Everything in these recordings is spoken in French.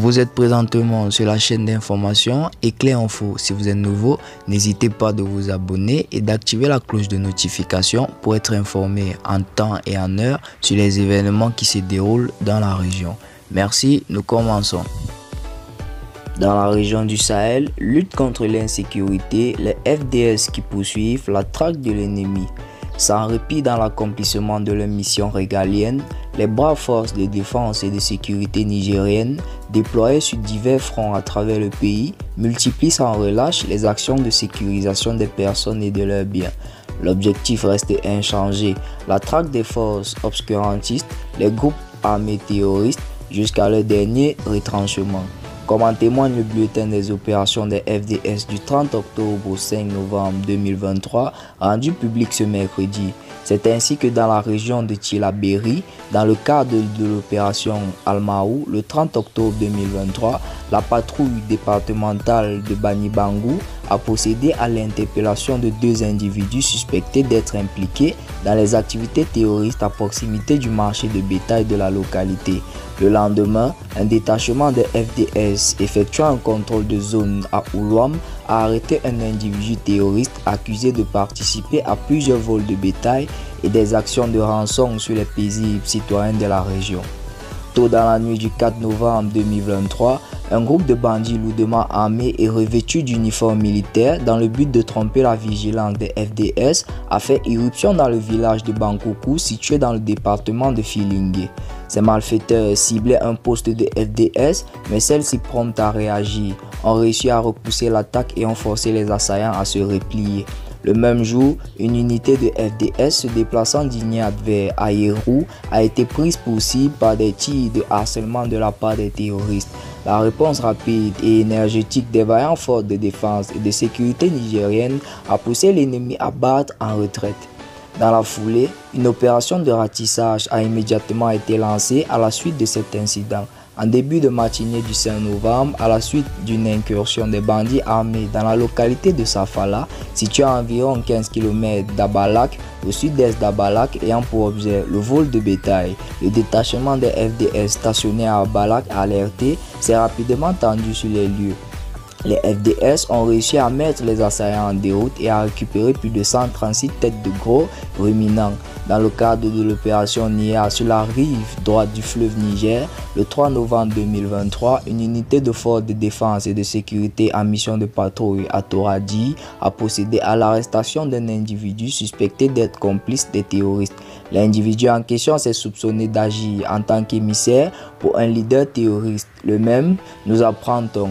Vous êtes présentement sur la chaîne d'information Éclair Info. Si vous êtes nouveau, n'hésitez pas de vous abonner et d'activer la cloche de notification pour être informé en temps et en heure sur les événements qui se déroulent dans la région. Merci, nous commençons. Dans la région du Sahel, lutte contre l'insécurité, les FDS qui poursuivent la traque de l'ennemi. Sans répit dans l'accomplissement de leur mission régalienne, les braves forces de défense et de sécurité nigériennes, déployées sur divers fronts à travers le pays, multiplient sans relâche les actions de sécurisation des personnes et de leurs biens. L'objectif reste inchangé, la traque des forces obscurantistes, les groupes armés terroristes, jusqu'à leur dernier retranchement. Comme en témoigne le bulletin des opérations des FDS du 30 octobre au 5 novembre 2023, rendu public ce mercredi. C'est ainsi que dans la région de Tillabéri, dans le cadre de l'opération Almaou, le 30 octobre 2023, la patrouille départementale de Banibangou a procédé à l'interpellation de deux individus suspectés d'être impliqués dans les activités terroristes à proximité du marché de bétail de la localité. Le lendemain, un détachement de FDS effectuant un contrôle de zone à Oulouam a arrêté un individu terroriste accusé de participer à plusieurs vols de bétail et des actions de rançon sur les paisibles citoyens de la région. Tôt dans la nuit du 4 novembre 2023, un groupe de bandits lourdement armés et revêtus d'uniformes militaires dans le but de tromper la vigilance des FDS a fait irruption dans le village de Bankoukou situé dans le département de Filingué. Ces malfaiteurs ciblaient un poste de FDS, mais celle-ci prompte à réagir, ont réussi à repousser l'attaque et ont forcé les assaillants à se replier. Le même jour, une unité de FDS se déplaçant d'Ignat vers Aïrou a été prise pour cible par des tirs de harcèlement de la part des terroristes. La réponse rapide et énergétique des vaillants forces de défense et de sécurité nigériennes a poussé l'ennemi à battre en retraite. Dans la foulée, une opération de ratissage a immédiatement été lancée à la suite de cet incident. En début de matinée du 5 novembre, à la suite d'une incursion des bandits armés dans la localité de Safala, située à environ 15 km d'Abalak, au sud-est d'Abalak, ayant pour objet le vol de bétail, le détachement des FDS stationnés à Abalak alerté s'est rapidement tendu sur les lieux. Les FDS ont réussi à mettre les assaillants en déroute et à récupérer plus de 136 têtes de gros ruminants. Dans le cadre de l'opération NIA sur la rive droite du fleuve Niger, le 3 novembre 2023, une unité de forces de défense et de sécurité en mission de patrouille à Toradi a procédé à l'arrestation d'un individu suspecté d'être complice des terroristes. L'individu en question s'est soupçonné d'agir en tant qu'émissaire pour un leader terroriste. Le même, nous apprend-on.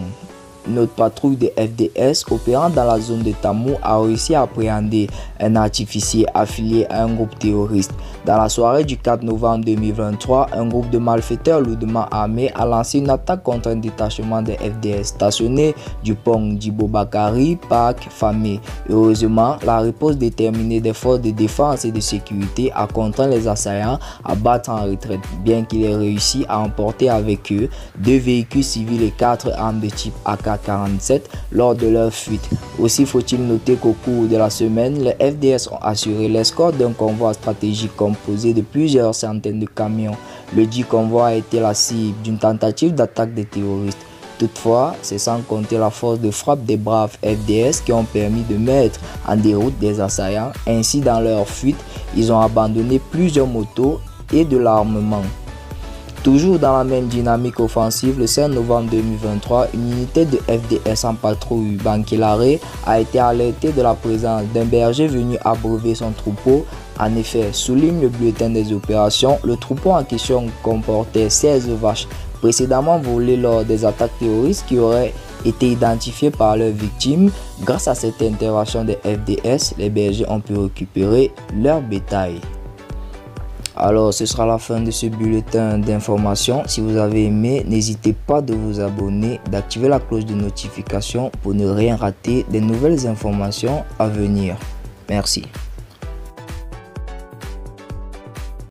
Notre patrouille de FDS opérant dans la zone de Tamou a réussi à appréhender un artificier affilié à un groupe terroriste. Dans la soirée du 4 novembre 2023, un groupe de malfaiteurs lourdement armés a lancé une attaque contre un détachement de FDS stationné du pont d'Ibobakari, Parc Famé. Heureusement, la réponse déterminée des forces de défense et de sécurité a contraint les assaillants à battre en retraite, bien qu'il ait réussi à emporter avec eux 2 véhicules civils et 4 armes de type AK-47 lors de leur fuite. Aussi faut-il noter qu'au cours de la semaine, les FDS ont assuré l'escorte d'un convoi stratégique composé de plusieurs centaines de camions. Le dit convoi a été la cible d'une tentative d'attaque des terroristes. Toutefois, c'est sans compter la force de frappe des braves FDS qui ont permis de mettre en déroute des assaillants. Ainsi, dans leur fuite, ils ont abandonné plusieurs motos et de l'armement. Toujours dans la même dynamique offensive, le 5 novembre 2023, une unité de FDS en patrouille Bankilare a été alertée de la présence d'un berger venu abreuver son troupeau. En effet, souligne le bulletin des opérations, le troupeau en question comportait 16 vaches précédemment volées lors des attaques terroristes qui auraient été identifiées par leurs victimes. Grâce à cette intervention des FDS, les bergers ont pu récupérer leur bétail. Alors, ce sera la fin de ce bulletin d'information. Si vous avez aimé, n'hésitez pas de vous abonner, d'activer la cloche de notification pour ne rien rater des nouvelles informations à venir. Merci.